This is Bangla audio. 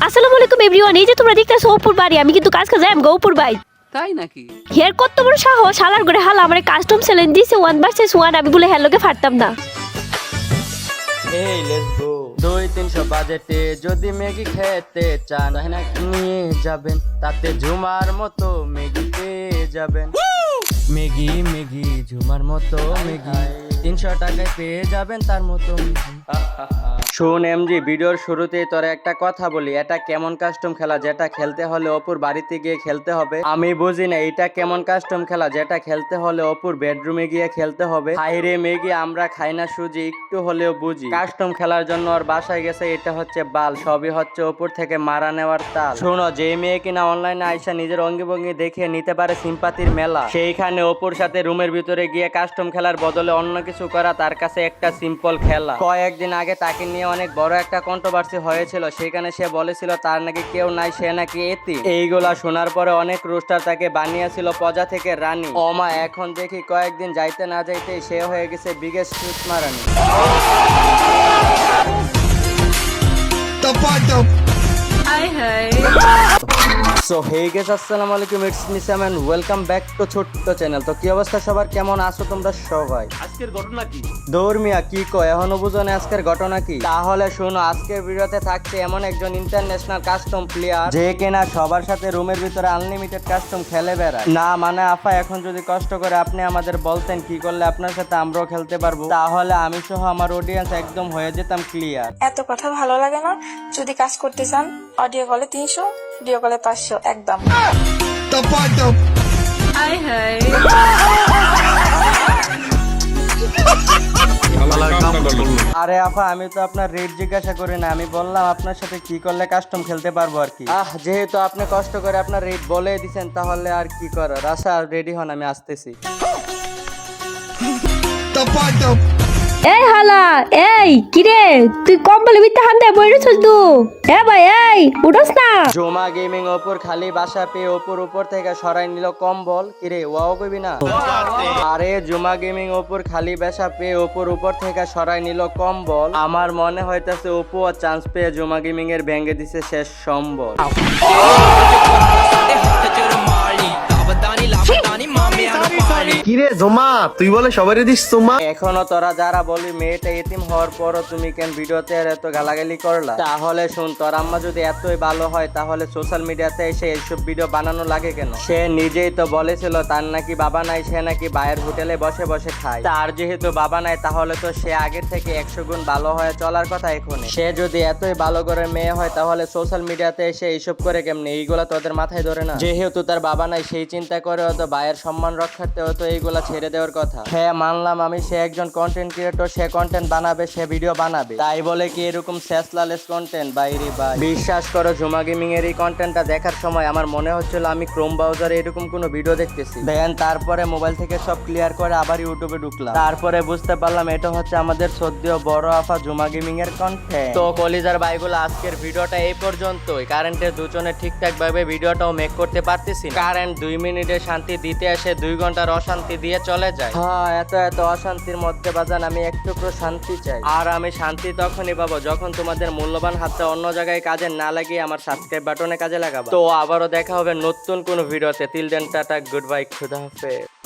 আসসালামু আলাইকুম এভরিওয়ান। এই যে তোমরা দেখতেছো অপুর বাড়ি, আমি কিন্তু কাজ কাজে আমি অপুর ভাই। তাই নাকি? হের কত বড় সাহস, হালার করে হালা আমার কাস্টম চ্যালেঞ্জ দিছে 1 ভার্সেস 1। আমি বলে হ্যালোকে পারতাম না। এই লেটস গো 2-300 বাজেটে যদি ম্যাগি খেতে চান নিয়ে যাবেন, তাতে ঝুমার মতো ম্যাগি পেয়ে যাবেন। ম্যাগি ম্যাগি ঝুমার মতো ম্যাগি 300 টাকায় পেয়ে যাবেন তার মতো ম্যাগি। শোন এমজি, ভিডিওর শুরুতেই তোর একটা কথা বলি, এটা কেমন কাস্টম খেলা যেটা খেলতে হলে অপুর বাড়িতে গিয়ে খেলতে হবে? আমি বুঝি না এটা কেমন কাস্টম খেলা যেটা খেলতে হলে অপুর বেডরুমে গিয়ে খেলতে হবে? হাইরে মেগি, আমরা খাই না সুজি, একটু হলেও বুঝি। কাস্টম খেলার জন্য ওর বাসায় গেছে, এটা হচ্ছে বাল, সবই হচ্ছে অপুর থেকে মারা নেওয়ার তাল। শোনো, যে মেয়ে কিনা অনলাইনে আইসা নিজের অঙ্গি ভঙ্গি দেখে নিতে পারে সিম্পাতির মেলা, সেইখানে অপুর সাথে রুমের ভিতরে গিয়ে কাস্টম খেলার বদলে অন্য কিছু করা তার কাছে একটা সিম্পল খেলা। কয়েকদিন আগে তাকে নিয়ে অনেক বড় একটা কন্ট্রোভার্সি হয়েছিল, সেখানে সে বলেছিল তার নাকি কেউ নাই, সে নাকি এতিম। এইগুলা শোনার পরে অনেক রোস্টার তাকে বানিয়েছিল প্রজা থেকে রানী। ওমা, এখন দেখি কয়েকদিন যাইতে না যাইতেই সে হয়ে গেছে biggest Sushma Rani. So hey guys, আসসালামু আলাইকুম, it's me Sam and welcome back to ছোট্ট চ্যানেল। তো কি অবস্থা সবার, কেমন আছো তোমরা সবাই? আজকের ঘটনা কি? দৌড়মিয়া কি কয়, এখনো বুঝো না আজকের ঘটনা কি? তাহলে শোনো, আজকের ভিডিওতে থাকছে এমন একজন ইন্টারন্যাশনাল কাস্টম প্লেয়ার যে কিনা সবার সাথে রুমের ভিতরে আনলিমিটেড কাস্টম খেলে বেড়ায়। না মানে আপা, এখন যদি কষ্ট করে আপনি আমাদের বলতেন কি করলে আপনার সাথে আমরাও খেলতে পারবো, তাহলে আমি সহ আমার অডিয়েন্স একদম হয়ে যেতাম ক্লিয়ার। এত কথা ভালো লাগে না। যদি কাজ করতে চান অডিও কলে 300, ভিডিও কলে 500 একদম। আরে আপা, আমি তো আপনার রেট জিজ্ঞাসা করি না, আমি বললাম আপনার সাথে কি করলে কাস্টম খেলতে পারবো আর কি। যেহেতু আপনি কষ্ট করে আপনার রেট বলে দিছেন, তাহলে আর কি করার। আচ্ছা রেডি হন, আমি আসতেছি। এই হালা, এই কিরে তুই কম্বলের ভিতরে হাত দিয়ে বইরে ছস দু? এ ভাই, এই উঠোস না। জোমা গেমিং অপুর খালি বাসা পেয়ে অপুর উপর থেকে সরাই নিল কম্বল। কিরে ওয়াও কইবি না? আরে জোমা গেমিং অপুর খালি বাসা পেয়ে অপুর উপর থেকে সরাই নিল কম্বল। আমার মনে হইতাছে অপু চান্স পেয়ে জোমা গেমিং এর ভেঙে দিছে শেষ সম্বল। কিরে জমা, তুই বলে সবারই দিস তোমা? এখনো তোরা যারা বলি মেয়েটা এতিম হওয়ার পরও তুমি কেন ভিডিওতে এত গালাগালি করলা? তাহলে শুন, তোর আম্মা যদি এতই ভালো হয় তাহলে সোশ্যাল মিডিয়াতে এসে এইসব ভিডিও বানানো লাগে কেন? সে নিজেই তো বলেছিল তার নাকি বাবা নাই, সে নাকি বাইরের হোটেলে বসে বসে খায়। তার যেহেতু বাবা নাই, তাহলে তো সে আগের থেকে 100 গুণ ভালো হয়ে চলার কথা। এখন সে যদি এতই ভালো করে মেয়ে হয় তাহলে সোশ্যাল মিডিয়াতে এসে এইসব করে কেমনে? এইগুলা তোদের মাথায় ধরে না? যেহেতু তার বাবা নাই, সেই চিন্তা করে হয়তো ভাইয়ের সম্মান রক্ষার্থে হয়তো এইগুলা ছেড়ে দেওয়ার কথা। হ্যাঁ মানলাম আমি, সে একজন কন্টেন্ট ক্রিয়েটর, সে কন্টেন্ট বানাবে, সে ভিডিও বানাবে, তাই বলে কি এরকম সেসলালেস কন্টেন্ট? বাইরে ভাই, বিশ্বাস করো জুমা গেমিং এর এই কন্টেন্টটা দেখার সময় আমার মনে হচ্ছিল আমি ক্রোম ব্রাউজারে এরকম কোনো ভিডিও দেখতেছি। দেন তারপরে মোবাইল থেকে সব ক্লিয়ার করে আবার ইউটিউবে ঢুকলাম, তারপরে বুঝতে পারলাম এটা হচ্ছে আমাদের সদ্য বড় আফা জুমা গেমিং এর কন্টেন্ট। তো কলিজার ভাইগুলো, আজকের ভিডিওটা এই পর্যন্তই। কারেন্টের দুজনে ঠিকঠাক ভাবে ভিডিওটাও মেক করতে পারতেছি না। কারেন্ট 2 মিনিটে শান্তি দিতে আসে 2 ঘন্টার অশান্তি দিয়ে চলে যায়। হ্যাঁ, এত অশান্তির মধ্যে বাজান আমি একটু শান্তি চাই। আর আমি শান্তি তখনই পাবো যখন তোমাদের মূল্যবান হাতটা অন্য জায়গায় কাজে না লাগিয়ে আমার সাবস্ক্রাইব বাটনে কাজে লাগাবো। তো আবারও দেখা হবে নতুন কোনো ভিডিওতে। Till then tata, goodbye, খুদা হাফেজ।